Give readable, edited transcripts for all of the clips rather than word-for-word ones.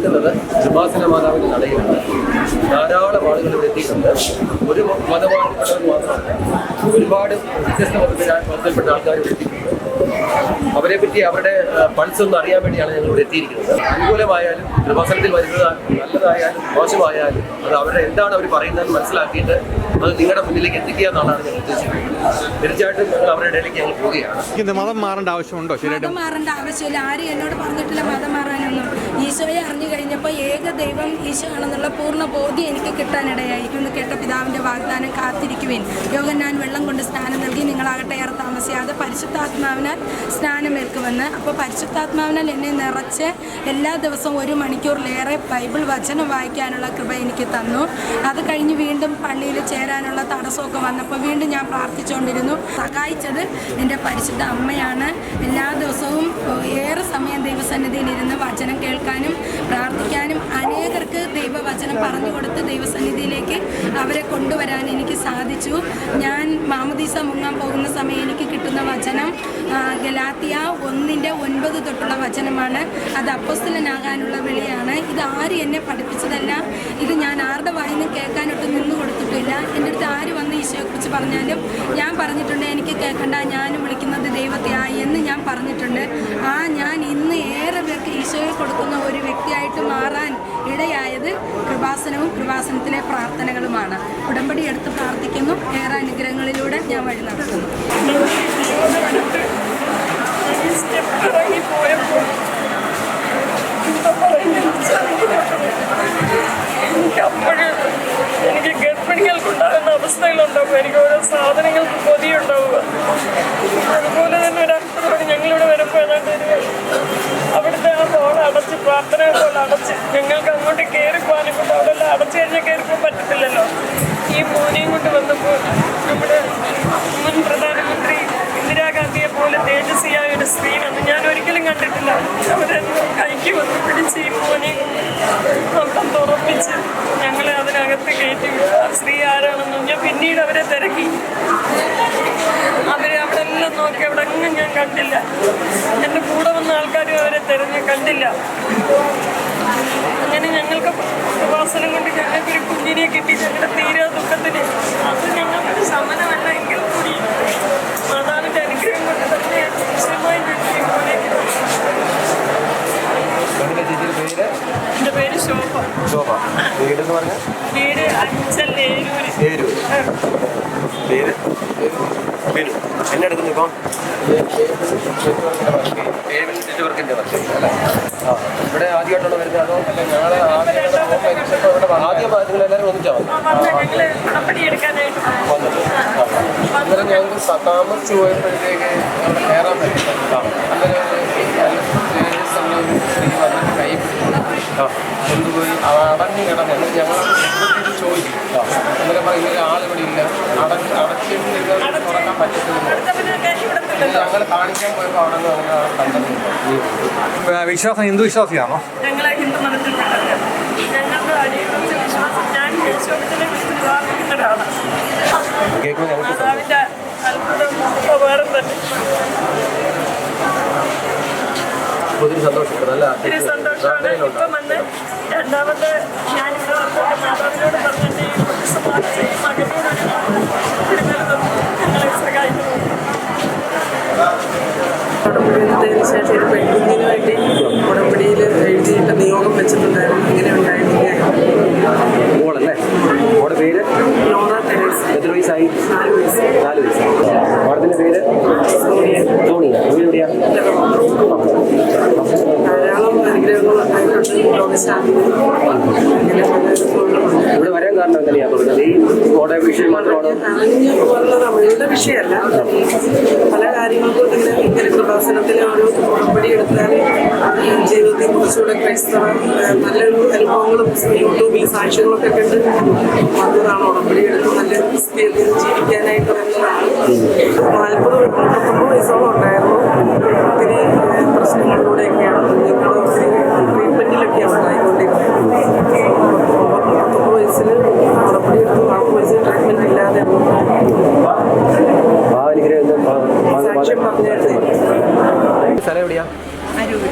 നിൽക്കുന്നത് കൃപാസന മാതാവിൻ്റെ നടയിലാണ്. ധാരാളം ആളുകൾ ഇവിടെ എത്തിയിട്ടുണ്ട്. ഒരു മതമായിട്ടുള്ളവർ മാത്രമല്ല, ഒരുപാട് വ്യത്യസ്ത മതത്തിൽപ്പെട്ട ആൾക്കാർ ഇവിടെ എത്തിയിട്ടുണ്ട്. അവരെ പറ്റി അവരുടെ പൾസൊന്നും അറിയാൻ വേണ്ടിയാണ് ഞങ്ങൾ ഇവിടെ എത്തിയിരിക്കുന്നത്. അനുകൂലമായാലും കൃപാസനത്തിൽ വരുന്നത് നല്ലതായാലും മോശമായാലും അത് അവരുടെ എന്താണ് അവർ പറയുന്നതെന്ന് മനസ്സിലാക്കിയിട്ട് അത് നിങ്ങളുടെ മുന്നിലേക്ക് എത്തിക്കുക എന്നുള്ളതാണ് ഞങ്ങൾ ഉദ്ദേശിക്കുന്നത്. തീർച്ചയായിട്ടും ഞങ്ങൾ അവരുടെ ഇടയിലേക്ക് ഞങ്ങൾ പോവുകയാണ്. മതം മാറേണ്ട ആവശ്യമുണ്ടോ? മതം മാറേണ്ട ആവശ്യമില്ല. ആരും എന്നോട് പറഞ്ഞിട്ടില്ല മതം മാറാനൊന്നും. ഈശോയെ അറിഞ്ഞു കഴിഞ്ഞപ്പോൾ ഏക ദൈവം ഈശോ ആണെന്നുള്ള പൂർണ്ണ ബോധ്യം എനിക്ക് കിട്ടാനിടയായി. ഇന്ന് കേട്ട പിതാവിൻ്റെ വാഗ്ദാനം കാത്തിരിക്കുവിൻ. യോഹന്നാൻ വെള്ളം കൊണ്ട് സ്നാനം നൽകി, നിങ്ങളാകട്ടെ ഏറെ താമസിയാതെ പരിശുദ്ധാത്മാവിനാൽ സ്നാനമേൽക്കുമെന്ന്. അപ്പോൾ പരിശുദ്ധാത്മാവിനാൽ എന്നെ നിറച്ച് എല്ലാ ദിവസവും 1 മണിക്കൂറിലേറെ ബൈബിൾ വചനം വായിക്കാനുള്ള കൃപ എനിക്ക് തന്നു. അത് കഴിഞ്ഞ് വീണ്ടും പള്ളിയിൽ ചേരാനുള്ള തടസ്സമൊക്കെ വന്നപ്പോൾ വീണ്ടും ഞാൻ പ്രാർത്ഥിച്ചുകൊണ്ടിരുന്നു. സഹായിച്ചത് എൻ്റെ പരിശുദ്ധ അമ്മയാണ്. എല്ലാ ദിവസവും ഏറെ സമയം ദൈവസന്നിധിയിലിരുന്ന് വചനം കേൾക്കാനും പ്രാർത്ഥിക്കാനും അനേകർക്ക് ദൈവവചനം പറഞ്ഞു കൊടുത്ത് ദൈവസന്നിധിയിലേക്ക് അവരെ കൊണ്ടുവരാൻ എനിക്ക് സാധിച്ചു. ഞാൻ മാമോദീസ മുങ്ങാൻ പോകുന്ന സമയം എനിക്ക് കിട്ടുന്ന വചനം ഗലാത്യ 1:9 തൊട്ടുള്ള വചനമാണ്. അത് അപ്പോസ്തലനാകാനുള്ള വിളിയാണ്. ഇത് ആരും എന്നെ പഠിപ്പിച്ചതല്ല. ഇത് ഞാൻ ആരുടെ വായിന്ന് കേൾക്കാനൊട്ട് നിന്ന് കൊടുത്തിട്ടില്ല. എൻ്റെ അടുത്ത് ആര് വന്ന് ഈശോയെക്കുറിച്ച് പറഞ്ഞാലും ഞാൻ പറഞ്ഞിട്ടുണ്ട്, എനിക്ക് കേൾക്കണ്ട, ഞാനും വിളിക്കുന്നത് ദൈവത്തെയായി എന്ന് ഞാൻ പറഞ്ഞിട്ടുണ്ട്. ഞാൻ ഇന്ന് ഏറെ പേർക്ക് ഈശോയെ കൊടുക്കുന്ന ഒരു വ്യക്തിയായിട്ട് മാറാൻ ഇടയായത് കൃപാസനവും കൃപാസനത്തിലെ പ്രാർത്ഥനകളുമാണ്. ഉടമ്പടി എടുത്ത് പ്രാർത്ഥിക്കുന്നു. ഏറെ അനുഗ്രഹങ്ങളിലൂടെ ഞാൻ വഴി നടത്തുന്നു. എനിക്ക് ഗർഭിണികൾക്കുണ്ടാകുന്ന അവസ്ഥകളുണ്ടാവും. എനിക്ക് ഓരോ സാധനങ്ങൾക്ക് കൊതിയുണ്ടാവുക. അതുപോലെ തന്നെ ഒരു അർത്ഥത്തോടെ ഞങ്ങളിവിടെ വരുമ്പോൾ അവിടുത്തെ ആ ഹോൾ അടച്ച്, പ്രാർത്ഥന ഹോൾ അടച്ച്, ഞങ്ങൾക്ക് അങ്ങോട്ട് കയറിപ്പോകാനും കൊണ്ട് അവിടെ എല്ലാം അടച്ചു കഴിഞ്ഞാൽ കയറിപ്പോകാൻ പറ്റത്തില്ലല്ലോ. ഈ മോനെയും കൊണ്ട് വന്നപ്പോൾ നമ്മുടെ മുൻ പ്രധാനമന്ത്രി ഇന്ദിരാഗാന്ധിയെ പോലെ തേജസ്വിയായ ഒരു സ്ത്രീയാണ് ഞാൻ ഒരിക്കലും കണ്ടിട്ടില്ല. അവരെന്നെ കൈക്ക് വന്ന് പിടിച്ച് ഈ മോനെ അവിടെ തുറപ്പിച്ച് ഞങ്ങളെ അതിനകത്ത് കയറ്റി വിട്ടു. ആ സ്ത്രീ ആരാണെന്നും ഞാൻ പിന്നീട് അവരെ തിരക്കി. അവരെ അവിടെ എല്ലാം നോക്കി, അവിടെ എങ്ങും ഞാൻ കണ്ടില്ല. എൻ്റെ കൂടെ വന്ന ആൾക്കാരും അവരെ തിരഞ്ഞ് കണ്ടില്ല. അങ്ങനെ ഞങ്ങൾക്ക് കൃപാസനം കൊണ്ട് ഞങ്ങൾക്കൊരു കുഞ്ഞിനെ കിട്ടി. ഞങ്ങളുടെ തീരാ ദുഃഖത്തിന് അത് ഞങ്ങൾക്കൊരു ശമനമല്ല എങ്കിൽ കൂടി മാതാവിൻ്റെ അനുഗ്രഹം കൊണ്ട് തന്നെ നിശ്ചയമായി ഞങ്ങൾക്ക് മോനെ കിട്ടി. എൻ്റെ പേര് ശോഭ. വീട് അഞ്ചൽ ഏരൂര്. എന്നെ എടുക്കുന്നു ഇപ്പം ഇവിടെ ആദ്യമായിട്ടാണ് വരുന്നത് അതോ ഞങ്ങളെ ആദ്യം നിങ്ങളെല്ലാവരും ഒന്നിച്ചാൽ വന്നത്? അന്നേരം ഞങ്ങൾക്ക് താമസിച്ച് പോയപ്പോഴത്തേക്ക് അവിടെ കയറാൻ പറ്റില്ല. അന്നേരം സ്ത്രീ വന്നിട്ട് കൈ കൊണ്ടുപോയി അടഞ്ഞു കിടന്ന് ഞങ്ങൾ ചോദിക്കും. അന്നേരം പറയുന്ന ആളിവിടെ ഇല്ല, അടച്ചിട്ട് തുറക്കാൻ പറ്റത്തില്ല. ഞങ്ങൾ കാണിക്കാൻ പോയപ്പോൾ അവിടെ കണ്ടത്. വിശ്വാസം ഹിന്ദു വിശ്വാസിയാണോ? ഞങ്ങളെ ഹിന്ദു മതത്തിൽപ്പെട്ടത്. ഞങ്ങളുടെ അടിയുറച്ച വിശ്വാസം ഞാൻ യേശുവിനെ പ്രാർത്ഥിക്കുന്ന ഒരാളാണ്. മാതാവിൻ്റെ അത്ഭുതം വേറെ തന്നെ. ഒത്തിരി സന്തോഷപ്പെടുന്നല്ല. ഒത്തിരി സന്തോഷമാണ്. ഇപ്പം വന്ന് രണ്ടാമത്തെ ഞാനിവിടെ വന്നിട്ട് മാതാവിനോട് പറഞ്ഞിട്ട് ഈ മകനോടൊരു ഞങ്ങളെ സഹായിക്കുന്നു. ഉടമ്പടി ശേഷം ഒരു പെൺകുഞ്ഞിന് വേണ്ടി ഉടമ്പടിയിൽ എഴുതിയിട്ട് നിയോഗം വെച്ചിട്ടുണ്ടായിരുന്നു. ഇങ്ങനെ ഉണ്ടായിരുന്നില്ലേ? മോളല്ലേ? മോളുടെ പേര് നോറ തെരേസ. എത്ര വയസ്സായി? 4 വയസ്സ്. 4 വയസ്സ്. മോളത്തിൻ്റെ പേര് സോണിയ. എവിടെയാ? ധാരാളം അനുഗ്രഹങ്ങൾ ഉണ്ടായിട്ടുണ്ട്. രോഗശാന്തി ഇവിടെ വരാൻ കാരണം എങ്ങനെയാണ് പറഞ്ഞത്? ഈ ഓടെ വിഷയം മാത്രമാണോ? നമ്മളുടെ വിഷയമല്ല, പല കാര്യങ്ങൾക്കും ഇങ്ങനെ കൃപാസനത്തിലെ ഒരു ഉടമ്പടി എടുത്താൽ ജീവിതത്തെ കുറിച്ചുകൂടെ ക്രൈസ്തവ നല്ലൊരു അനുഭവങ്ങളും യൂട്യൂബിൽ സാക്ഷ്യങ്ങളൊക്കെ കണ്ട് വന്നതാണ്. ഉടമ്പടി എടുത്ത് നല്ല ക്രിസ്ത്യത്തിൽ ജീവിക്കാനായിട്ട് നല്ലതാണ്. 40-39 വയസ്സോളം ഉണ്ടായിരുന്നു. ഒത്തിരി പ്രശ്നങ്ങളിലൂടെയൊക്കെയാണ് ഞങ്ങൾ ഒത്തിരി ട്രീറ്റ്മെൻറ്റിലൊക്കെയാണ് ഉണ്ടായിക്കൊണ്ടിരിക്കുന്നത്. 39 വയസ്സിൽ ഉടമ്പടി എടുത്ത് 40 വയസ്സിൽ ട്രീറ്റ്മെൻറ്റ് ഇല്ലാതെ സാക്ഷ്യം പറഞ്ഞായിരുന്നു. സ്ഥലം എവിടെയാ? അരൂര്.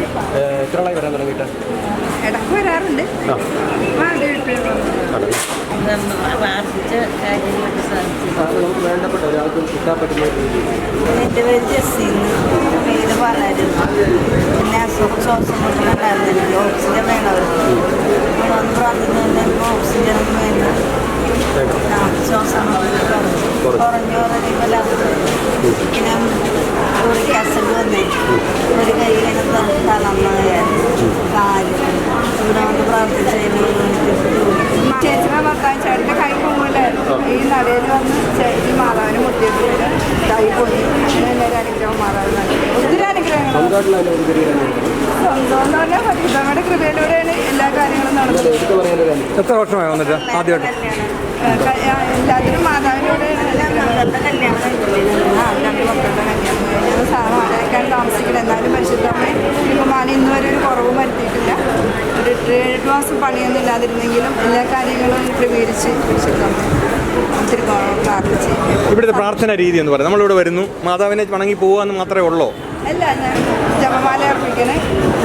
എത്ര നാളായി വരാൻ തുടങ്ങിയിട്ട്? ഇടയ്ക്ക് വരാറുണ്ട്. ഉണ്ട്. നമുക്ക് വേണ്ടപ്പെട്ട ഒരാൾക്ക് കിട്ടാൻ പറ്റുന്ന രീതിയിൽ എൻ്റെ പേര് ജസ്സിന്ന്, പേര് വളരുന്നു. പിന്നെ ശ്വാസം മുട്ടലുണ്ടായിരുന്നില്ല, ഓക്സിജൻ വേണമായിരുന്നു. ഇവിടെ വന്ന് പ്രാർത്ഥിക്കുന്നതിന് ഓക്സിജൻ വേണം. ശ്വാസം കുറഞ്ഞു പറയുമ്പോൾ പിന്നെ യൂറിക് ആസിഡ് വന്നേ ഒരു കൈ ഇങ്ങനെ തളർന്നതായിരുന്നു, കാല്. ഇവിടെ വന്ന് പ്രാർത്ഥിച്ചതിന് ചേച്ചിയുടെ ഭർത്താവ് ചേട്ടൻ്റെ കൈ പോകില്ലായിരുന്നു. ഈ നടയിൽ വന്ന് ഈ മാതാവിന് മുട്ടിയിട്ടില്ല, കൈ പോയി. അങ്ങനെ എല്ലാവരും അനുഗ്രഹം മാതാവ് നൽകി. ഒത്തിരി അനുഗ്രഹങ്ങൾ സ്വന്തം എന്ന് പറഞ്ഞാൽ പരിശുദ്ധമ്മയുടെ കൃപയിലൂടെയാണ് എല്ലാ കാര്യങ്ങളും നടന്നത്. എത്ര വർഷമായി വന്നിട്ട് ആദ്യമായിട്ട്? എല്ലാത്തിനും മാതാവിലൂടെയാണ് മക്കളുടെ കല്യാണം കഴിഞ്ഞില്ലേ? രണ്ട് മക്കളുടെ കല്യാണം സാധാരണക്കാൻ താമസിക്കണം. എന്നാലും പരിശുദ്ധമ്മ കുമാരൻ ഇന്ന് വരെ ഒരു കുറവും വരുത്തിയിട്ടില്ല. ഒരു 7 മാസം പണിയൊന്നും ഇല്ലാതിരുന്നെങ്കിലും എല്ലാ കാര്യങ്ങളും ക്രമീകരിച്ച് പരിശുദ്ധമ്മ ഒത്തിരി പ്രാർത്ഥിച്ച്. ഇവിടുത്തെ പ്രാർത്ഥന രീതി എന്ന് പറയുന്നത് നമ്മളിവിടെ വരുന്നു, മാതാവിനെ വണങ്ങി പോകാമെന്ന് മാത്രമേ ഉള്ളൂ? അല്ല, ഞാൻ ജപമാല അർപ്പിക്കണേ,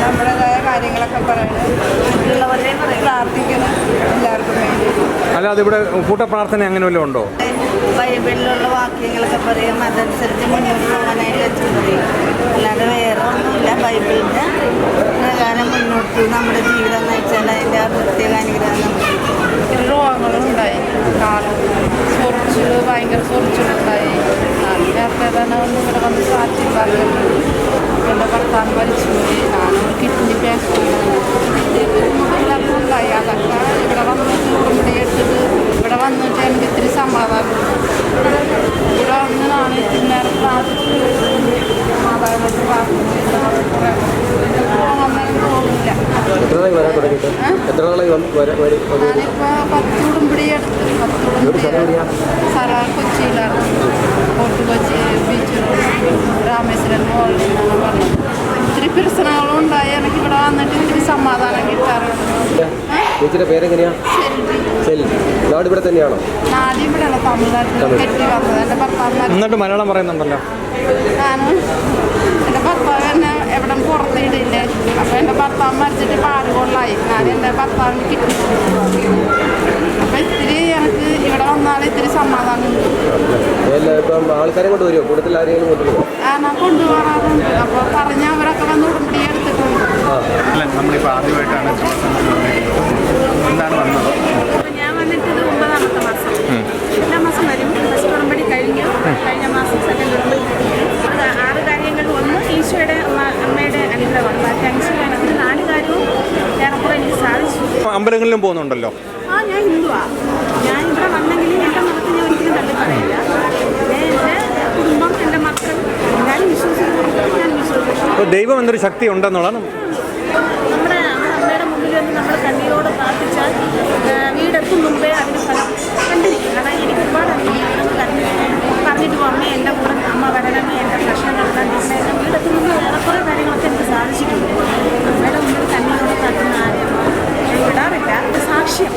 നമ്മുടേതായ കാര്യങ്ങളൊക്കെ പറയണേ, മറ്റുള്ളവരെ പ്രാർത്ഥിക്കണം എല്ലാവർക്കും വേണ്ടി. അല്ലാതെ ഇവിടെ കൂട്ടപ്രാർത്ഥന അങ്ങനെ വല്ലതും ഉണ്ടോ? ബൈബിളിലുള്ള വാക്യങ്ങളൊക്കെ പറയും, അതനുസരിച്ച് മുന്നോട്ട് പോകാനായിട്ട് വെച്ച് പറയും. അല്ലാതെ വേറെ ഒന്നുമില്ല. ബൈബിളിൻ്റെ പ്രകാരം മുന്നോട്ട് നമ്മുടെ ജീവിതം നയിച്ചാൽ അതിൻ്റെ ആ പ്രത്യേക അനുഗ്രഹം നമുക്ക് രോഗങ്ങളുണ്ടായി. കാലം ചൊറിച്ചിൽ, ഭയങ്കര ചൊറിച്ചിലുണ്ടായി. അതിനകത്ത് തന്നെ ഇവിടെ വന്ന് സാക്ഷി പറഞ്ഞു. എൻ്റെ ഭർത്താവ് മരിച്ചുപോയി. ഞാനും കിഡ്നി പേഷ്യൻ്റ് ഉണ്ടായി. അതൊക്കെ ഇവിടെ വന്നിട്ട് ഉടമ്പടി എടുത്തിട്ട് ഇവിടെ വന്നിട്ട് എനിക്ക് ഇത്തിരി സമാധാനം. ഇവിടെ വന്നതാണ് നേരം പ്രാർത്ഥിച്ച് മാതാവിനോട് പ്രാർത്ഥിച്ച് തോന്നില്ല. ഞാനിപ്പോൾ 10 ഉടമ്പടി എടുത്ത് 10 ഉടമ്പടി സ്ഥലം കൊച്ചിയിലാണ്. ഫോർട്ട് കൊച്ചി ബീച്ച് രാമേശ്വരൻ മോളിൽ നിന്നാണ് പറഞ്ഞത്. ഒത്തിരി പ്രശ്നങ്ങളും ഉണ്ടായി. എനിക്ക് ഇവിടെ വന്നിട്ട് ഇത്തിരി സമാധാനം കിട്ടാറുണ്ട്. നാട് ഇവിടെ തന്നെയാണോ? ആദ്യം ഇവിടെയാണ് തമിഴ്നാട്ടിൽ കെട്ടി വന്നത്. എൻ്റെ ഭർത്താവ് എന്നിട്ട് മലയാളം പറയുന്നുണ്ടല്ലോ. ഞാനും എൻ്റെ ഭർത്താവ് എന്നെ എവിടെ പുറത്തിടില്ല. അപ്പോൾ എൻ്റെ ഭർത്താവ് മരിച്ചിട്ട് 6 കൊല്ലമായി. ഞാൻ എൻ്റെ ഭർത്താവിന് കിട്ടി. അപ്പോൾ ഇത്തിരി എനിക്ക് ഇവിടെ വന്നാൽ ഇത്തിരി സമാധാനം ഉണ്ട്. ആൾക്കാരെ കൊണ്ട് വരുമോ? കൂടുതൽ ആരെങ്കിലും കൊണ്ടുപോകും? ഞാൻ കൊണ്ടുപോകാറുണ്ട്. അപ്പോൾ പറഞ്ഞ അവരൊക്കെ വന്ന് ഉടമ്പടി എടുത്തിട്ടുണ്ട്. നമ്മളിപ്പോൾ ആദ്യമായിട്ടാണ് എന്താണ് വന്നത്? ഞാൻ വന്നിട്ട് ഇത് 9ാമത്തെ മാസം. എല്ലാ മാസം വരും. ഫസ്റ്റ് ഉടമ്പടി കഴിഞ്ഞു. കഴിഞ്ഞ മാസം സെക്കൻഡ് ഉടമ്പടി കഴിഞ്ഞു. അത് 6 കാര്യങ്ങൾ. ഒന്ന് ഈശോയുടെ അമ്മയുടെ അനുഗ്രഹമാണ്. ബാക്കി 5 കാര്യത്തിൽ 4 കാര്യവും ഏറെക്കുറെ എനിക്ക് സാധിച്ചു. അമ്പലങ്ങളിലും പോകുന്നുണ്ടല്ലോ. ഞാൻ ഹിന്ദുവാണ്. ഞാൻ ഇവിടെ വന്നെങ്കിലും എൻ്റെ മതത്തെ ഞാൻ ഒരിക്കലും തള്ളി പറയില്ല. എൻ്റെ കുടുംബം, എൻ്റെ മക്കൾ എല്ലാവരും വിശ്വസിക്കുന്നു. ഞാൻ വിശ്വസിക്കുന്നു. അപ്പോൾ ദൈവം എന്തൊരു ശക്തി ഉണ്ടെന്നുള്ളതാണ്. നമ്മുടെ അമ്മയുടെ മുമ്പിൽ വന്ന് നമ്മൾ കണ്ണീരോട് പ്രാർത്ഥിച്ചാൽ വീടെത്തും മുമ്പേ അതിന് ഫലം കണ്ടിരിക്കും. കാരണം എനിക്ക് ഒരുപാട് പറഞ്ഞിട്ട് പോകും, അമ്മ എൻ്റെ കൂടെ അമ്മ വരണമേ, എൻ്റെ പ്രശ്നങ്ങളെല്ലാം തീർച്ചയായിട്ടും വീടെത്തും മുമ്പ് ഏറെക്കുറെ കാര്യങ്ങളൊക്കെ എനിക്ക് സാധിച്ചിട്ടുണ്ട്. അമ്മയുടെ മുമ്പിൽ കണ്ണീരോട് പ്രാർത്ഥന ആരും വിടാറില്ല. സാക്ഷ്യം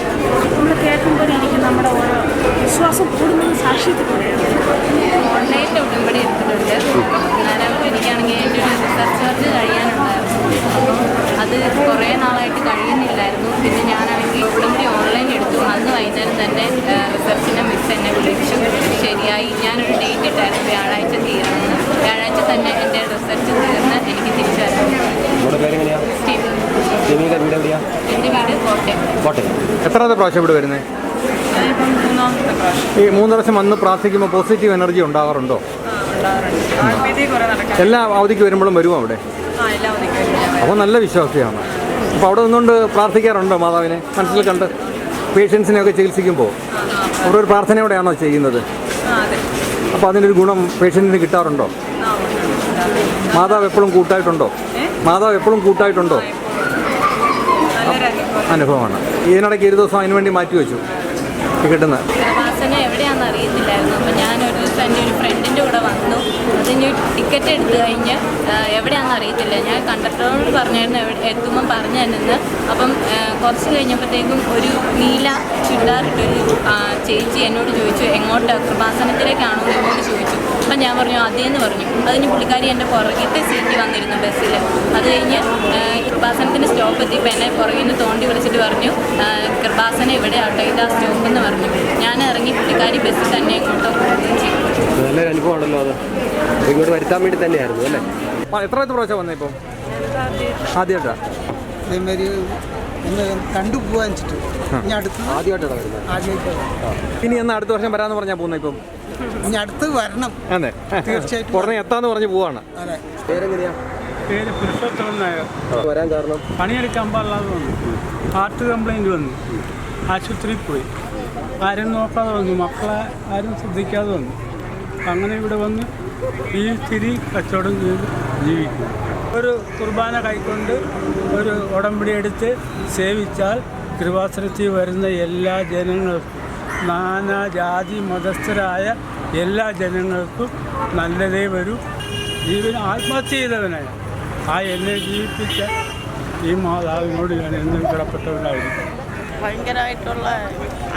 നമ്മൾ കേൾക്കുമ്പോൾ ഇരിക്കും നമ്മുടെ ഓരോ വിശ്വാസം കൂടുന്നത് സാക്ഷ്യത്തിലൂടെയാണ്. ഓൺലൈനിൽ ഉടമ്പടി എടുത്തിട്ടുണ്ട്. അന്നേരം എനിക്കാണെങ്കിൽ എൻ്റെ ഒരു റിസർച്ച് വർക്ക് കഴിയാനുണ്ടായിരുന്നു. അപ്പം അത് കുറേ നാളായിട്ട് കഴിയുന്നില്ലായിരുന്നു. പിന്നെ ഞാനാണെങ്കിൽ ഉടമ്പടി ഓൺലൈൻ എടുത്തു. അന്ന് വൈകുന്നേരം തന്നെ റിസർച്ചിൻ്റെ മിസ് എന്നെ വിളിച്ചു. ശരിയായി, ഞാനൊരു ഡേറ്റ് ഇട്ടായിരുന്നു വ്യാഴാഴ്ച തീരണമെന്ന്. വ്യാഴാഴ്ച തന്നെ എൻ്റെ റിസർച്ച് തീർന്ന് എനിക്ക് തിരിച്ചു വരാം. എൻ്റെ വീട് കോട്ടയം. എത്രാമത്തെ പ്രാവശ്യം ഇവിടെ വരുന്നത്? ഇപ്പം 3ാമത്തെ പ്രാവശ്യം. ഈ 3 പ്രാവശ്യം വന്ന് പ്രാർത്ഥിക്കുമ്പോൾ പോസിറ്റീവ് എനർജി ഉണ്ടാകാറുണ്ടോ? എല്ലാ അവധിക്ക് വരുമ്പോഴും വരുമോ അവിടെ? എല്ലാ അവധിക്കും. അപ്പോൾ നല്ല വിശ്വാസിയാണ്. അപ്പോൾ അവിടെ നിന്നുകൊണ്ട് പ്രാർത്ഥിക്കാറുണ്ടോ മാതാവിനെ മനസ്സിൽ കണ്ട്? പേഷ്യൻസിനെയൊക്കെ ചികിത്സിക്കുമ്പോൾ അവിടെ ഒരു പ്രാർത്ഥനയോടെയാണോ ചെയ്യുന്നത്? അപ്പോൾ അതിനൊരു ഗുണം പേഷ്യൻറ്റിന് കിട്ടാറുണ്ടോ? മാതാവ് എപ്പോഴും കൂട്ടായിട്ടുണ്ടോ? മാതാവ് എപ്പോഴും കൂട്ടായിട്ടുണ്ടോ? അനുഭവമാണ്. ഇതിനിടയ്ക്ക് 1 ദിവസം അതിന് വേണ്ടി മാറ്റി വെച്ചു കിട്ടുന്നത്. വാസന എവിടെയാണെന്ന് അറിയത്തില്ലായിരുന്നു. അപ്പം ഞാനൊരു ദിവസം എൻ്റെ ഒരു ഫ്രണ്ടിൻ്റെ കൂടെ വന്നു. അതിന് ടിക്കറ്റ് എടുത്തു കഴിഞ്ഞ് എവിടെയാണെന്ന് അറിയത്തില്ല. ഞാൻ കണ്ടക്ടറോട് പറഞ്ഞായിരുന്നു എത്തുമ്പം പറഞ്ഞു തന്നെന്ന്. അപ്പം കുറച്ച് കഴിഞ്ഞപ്പോഴത്തേക്കും ഒരു നീല ചുരിദാറിട്ടൊരു ചേച്ചി എന്നോട് ചോദിച്ചു, എങ്ങോട്ട് കൃപാസനത്തിലേക്കാണോ എന്നോട് ചോദിച്ചു. അപ്പം ഞാൻ പറഞ്ഞു അതേന്ന് പറഞ്ഞു. അതിന് പുള്ളിക്കാരി എൻ്റെ പുറകിലത്തെ സീറ്റിൽ വന്നിരുന്നു ബസ്സിൽ. അത് കഴിഞ്ഞ് കൃപാസനത്തിൻ്റെ സ്റ്റോപ്പ് എത്തിയപ്പോൾ എന്നെ പുറകിൽ നിന്ന് തോണ്ടി വിളിച്ചിട്ട് പറഞ്ഞു കൃപാസനം ഇവിടെ ആട്ടോ ഇതാ സ്റ്റോപ്പ് എന്ന് പറഞ്ഞു. ഞാൻ ഇറങ്ങി, പുള്ളിക്കാരി ബസ്സിൽ തന്നെ ഇങ്ങോട്ട് പോവുകയും ചെയ്തു. നല്ലൊരു അനുഭവമാണല്ലോ അത്. ഇങ്ങോട്ട് വരുത്താൻ വേണ്ടി തന്നെയായിരുന്നു അല്ലേ? എത്ര പ്രാവശ്യം വന്നേ ഇപ്പം? ആദ്യമായിട്ടാണ് അതേമാതിരി ഒന്ന് കണ്ടുപോകാൻ വെച്ചിട്ട് ഇനി അടുത്ത് ആദ്യമായിട്ടാണ് വരുന്നത്. ആദ്യമായിട്ട് ഇനി എന്നാ അടുത്ത വർഷം വരാമെന്ന് പറഞ്ഞാൽ പോകുന്നത് ഇപ്പം? ഇനി അടുത്ത് വരണം അതെ, തീർച്ചയായിട്ടും ഉടനെ എത്താന്ന് പറഞ്ഞ് പോവാണ്. അതെ. പേരെങ്ങനെയാ? പേര് പുരുഷോത്തമൻ നായർ. വരാൻ കാരണം പണിയെടുക്കാൻ പാടില്ലാതെ വന്നു. ഹാർട്ട് കംപ്ലൈൻറ്റ് വന്നു. ആശുപത്രിയിൽ പോയി. ആരും നോക്കാതെ വന്നു. മക്കളെ ആരും ശ്രദ്ധിക്കാതെ വന്നു. അങ്ങനെ ഇവിടെ വന്ന് ഈ തിരി കച്ചവടം ചെയ്ത് ജീവിക്കും. ഒരു കുർബാന കൈക്കൊണ്ട് ഒരു ഉടമ്പടി എടുത്ത് സേവിച്ചാൽ കൃപാസനത്തിൽ വരുന്ന എല്ലാ ജനങ്ങൾക്കും, നാനാ ജാതി മതസ്ഥരായ എല്ലാ ജനങ്ങൾക്കും നല്ലതേ വരൂ. ജീവൻ ആത്മഹത്യ ചെയ്തവനായ എന്നെ ജീവിപ്പിച്ച ഈ മാതാവിനോട് ഞാൻ എന്നും കടപ്പെട്ടവനായിരുന്നു. ഭയങ്കരമായിട്ടുള്ള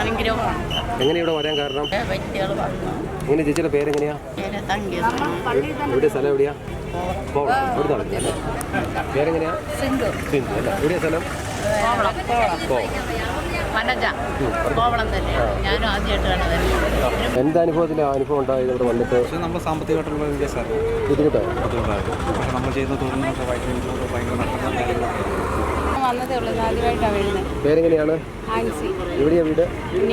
അനുഗ്രഹമാണ്. എങ്ങനെ ഇവിടെ വരാൻ കാരണം? വ്യക്തികൾ വന്നു. എങ്ങനെ ചേച്ചിയുടെ പേരെങ്ങനെയാ? എവിടെ സ്ഥലം എവിടെയാ? പേരെങ്ങനെയാ? സിന്ധു അല്ല. എവിടെയാ സ്ഥലം? കോവളം തന്നെയാണ്. ഞാനും ആദ്യമായിട്ടാണ് വരുന്നത്. എന്താ അനുഭവം ഉണ്ടായത് ഇവിടെ വന്നിട്ട്? നമ്മൾ സാമ്പത്തികമായിട്ടുള്ള ബുദ്ധിമുട്ടാണ്. പക്ഷെ നമ്മൾ ചെയ്യുന്ന തൊഴിലിനൊക്കെ ഭയങ്കര നഷ്ടം. വന്നതേ ഉള്ളൂ, ആദ്യമായിട്ടാണ് വരുന്നത്. പേരെങ്ങനെയാണ്? ആൻസി. എവിടെയാ വീട്? എങ്ങനെ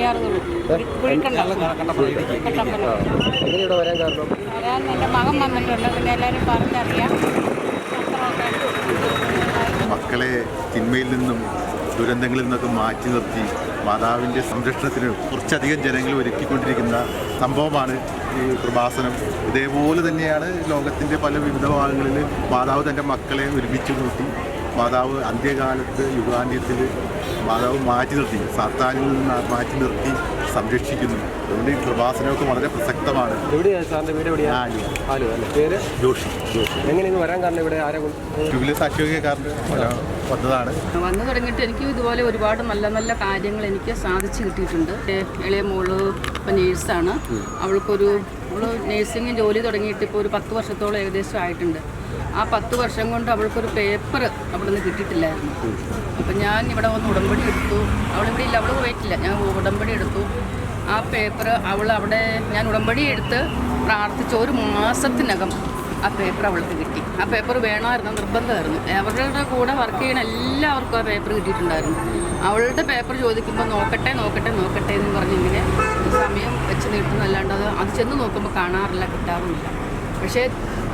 ഇവിടെ വരാൻ കാരണം? വരാൻ എൻ്റെ മകൻ വന്നിട്ടുണ്ട്, പിന്നെ എല്ലാവരും പറഞ്ഞറിയാം. മക്കളെ തിന്മയിൽ നിന്നും ദുരന്തങ്ങളിൽ നിന്നൊക്കെ മാറ്റി നിർത്തി മാതാവിൻ്റെ സംരക്ഷണത്തിന് കുറച്ചധികം ജനങ്ങൾ ഒരുക്കിക്കൊണ്ടിരിക്കുന്ന സംഭവമാണ് ഈ കൃപാസനം. ഇതേപോലെ തന്നെയാണ് ലോകത്തിൻ്റെ പല വിവിധ ഭാഗങ്ങളിൽ മാതാവ് തൻ്റെ മക്കളെ ഒരുമിച്ച് കൂട്ടി മാതാവ് അന്ത്യകാലത്ത് യുഗാന്ത്യത്തിൽ മാതാവ് മാറ്റി നിർത്തി, സാത്താനിൽ നിന്ന് മാറ്റി നിർത്തി സംരക്ഷിക്കുന്നു. അതുകൊണ്ട് ഈ കൃപാസനമൊക്കെ വളരെ പ്രസക്തമാണ്. എവിടെയാണ് സാറിൻ്റെ വീട്? എവിടെയാണ്? ആലുവ അല്ലേ? പേര്? ജോഷി. എങ്ങനെയൊന്ന് വരാൻ കാരണം? ഇവിടെ ആരെ ട്യൂബിലെ സാക്ഷികാരൻ്റെ വന്നതാണ്. വന്നു തുടങ്ങിയിട്ട് എനിക്ക് ഇതുപോലെ ഒരുപാട് നല്ല നല്ല കാര്യങ്ങൾ എനിക്ക് സാധിച്ചു കിട്ടിയിട്ടുണ്ട്. ഇളയ മോള് ഇപ്പം നേഴ്സാണ്. അവൾ നേഴ്സിംഗ് ജോലി തുടങ്ങിയിട്ട് ഇപ്പോൾ ഒരു 10 വർഷത്തോളം ഏകദേശം ആയിട്ടുണ്ട്. ആ 10 വർഷം കൊണ്ട് അവൾക്കൊരു പേപ്പർ അവിടെ നിന്ന് കിട്ടിയിട്ടില്ലായിരുന്നു. അപ്പം ഞാൻ ഇവിടെ വന്ന് ഉടമ്പടി എടുത്തു. അവളിവിടെ ഇല്ല, അവൾ പോയിട്ടില്ല. ഞാൻ ഉടമ്പടി എടുത്തു. ആ പേപ്പർ അവിടെ ഞാൻ ഉടമ്പടി എടുത്ത് പ്രാർത്ഥിച്ച് 1 മാസത്തിനകം ആ പേപ്പർ അവൾക്ക് കിട്ടി. ആ പേപ്പർ വേണമായിരുന്നു, നിർബന്ധമായിരുന്നു. അവരുടെ കൂടെ വർക്ക് ചെയ്യുന്ന എല്ലാവർക്കും ആ പേപ്പർ കിട്ടിയിട്ടുണ്ടായിരുന്നു. അവളുടെ പേപ്പർ ചോദിക്കുമ്പോൾ നോക്കട്ടെ എന്ന് പറഞ്ഞിങ്ങനെ സമയം വെച്ച് നീട്ടുന്നല്ലാണ്ട് അത് ചെന്ന് നോക്കുമ്പോൾ കാണാറില്ല, കിട്ടാറുമില്ല. പക്ഷേ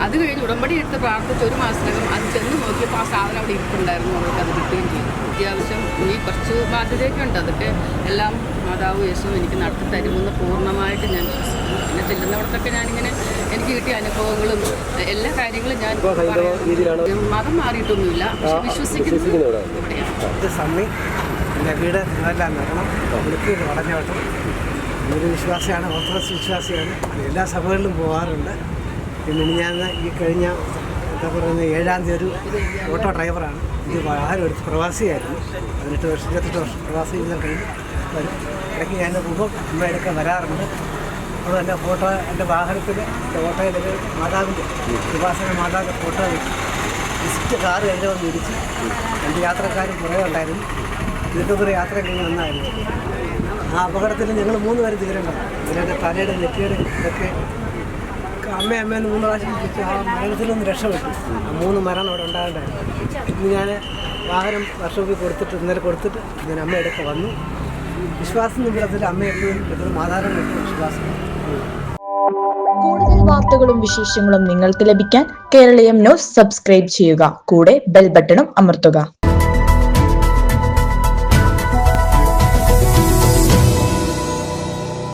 അത് കഴിഞ്ഞ് ഉടമ്പടി എടുത്ത് പ്രാർത്ഥിച്ച് 1 മാസത്തിനകം അത് ചെന്ന് നോക്കിയപ്പോൾ ആ സാധനം അവിടെ ഇരിപ്പുണ്ടായിരുന്നു. അവർക്ക് അത് കിട്ടുകയും ചെയ്തു. അത്യാവശ്യം ഇനി കുറച്ച് ബാധ്യതയൊക്കെ ഉണ്ട്. അതൊക്കെ എല്ലാം മാതാവ് യേശു എനിക്ക് നടത്തി തരുമെന്ന് പൂർണ്ണമായിട്ട് ഞാൻ വിശ്വസിക്കുന്നു. പിന്നെ ചെല്ലുന്നിടത്തൊക്കെ ഞാനിങ്ങനെ എനിക്ക് കിട്ടിയ അനുഭവങ്ങളും എല്ലാ കാര്യങ്ങളും ഞാൻ മതം മാറിയിട്ടൊന്നുമില്ല, പക്ഷെ വിശ്വസിക്കുന്നു ഇവിടെയാണ്. സമ്മി എൻ്റെ വീട് നിങ്ങളെല്ലാം നടണം. വിളിക്ക് വളഞ്ഞോട്ടും ഒരു വിശ്വാസിയാണ്, ഓർത്തഡോക്സ് വിശ്വാസിയാണ്. എല്ലാ സഭകളിലും പോകാറുണ്ട്. പിന്നെ ഞാൻ ഈ കഴിഞ്ഞ 7-ാം തീയതി ഒരു ഓട്ടോ ഡ്രൈവറാണ്. ഇത് വളരെ ഒരു പ്രവാസിയായിരുന്നു. 28 വർഷം പ്രവാസി ചെയ്ത കഴിഞ്ഞ് വരും. ഇടയ്ക്ക് ഞാൻ അമ്മയെടുക്കാൻ വരാറുണ്ട്. അതുകൊണ്ട് എൻ്റെ ഫോട്ടോ എൻ്റെ വാഹനത്തിൽ ഓട്ടോയിൽ മാതാവിൻ്റെ കൃപാസന മാതാവിൻ്റെ ഫോട്ടോ വെച്ച് വിസിറ്റ് കാറ് കഴിഞ്ഞ് വന്ന് ഇടിച്ച് 2 യാത്രക്കാരും കുറേ ഉണ്ടായിരുന്നു. ദീർഘദൂര യാത്ര കഴിഞ്ഞ് വന്നായിരുന്നു. ആ അപകടത്തിൽ ഞങ്ങൾ 3 പേര് തീരണ്ടാണ്. ഇതിൻ്റെ തലയുടെ നെറ്റിയുടെ ഇതൊക്കെ അമ്മയെന്ന് 3 പ്രാവശ്യം പിടിച്ച് ആ മരണത്തിലൊന്ന് രക്ഷപ്പെട്ടു. ആ 3 മരണം അവിടെ ഉണ്ടാകണ്ടായിരുന്നു. ഇന്ന് ഞാൻ വാഹനം വർഷോപ്പിൽ ഇന്നലെ കൊടുത്തിട്ട് ഞാൻ അമ്മയെടുക്കെ വന്നു. വിശ്വാസം നിമിടത്തിൽ അമ്മയെപ്പോഴും മാതാവിനെ വിശ്വാസം. കൂടുതൽ വാർത്തകളും വിശേഷങ്ങളും നിങ്ങൾക്ക് ലഭിക്കാൻ കേരളീയം ന്യൂസ് സബ്സ്ക്രൈബ് ചെയ്യുക. കൂടെ ബെൽ ബട്ടണും അമർത്തുക.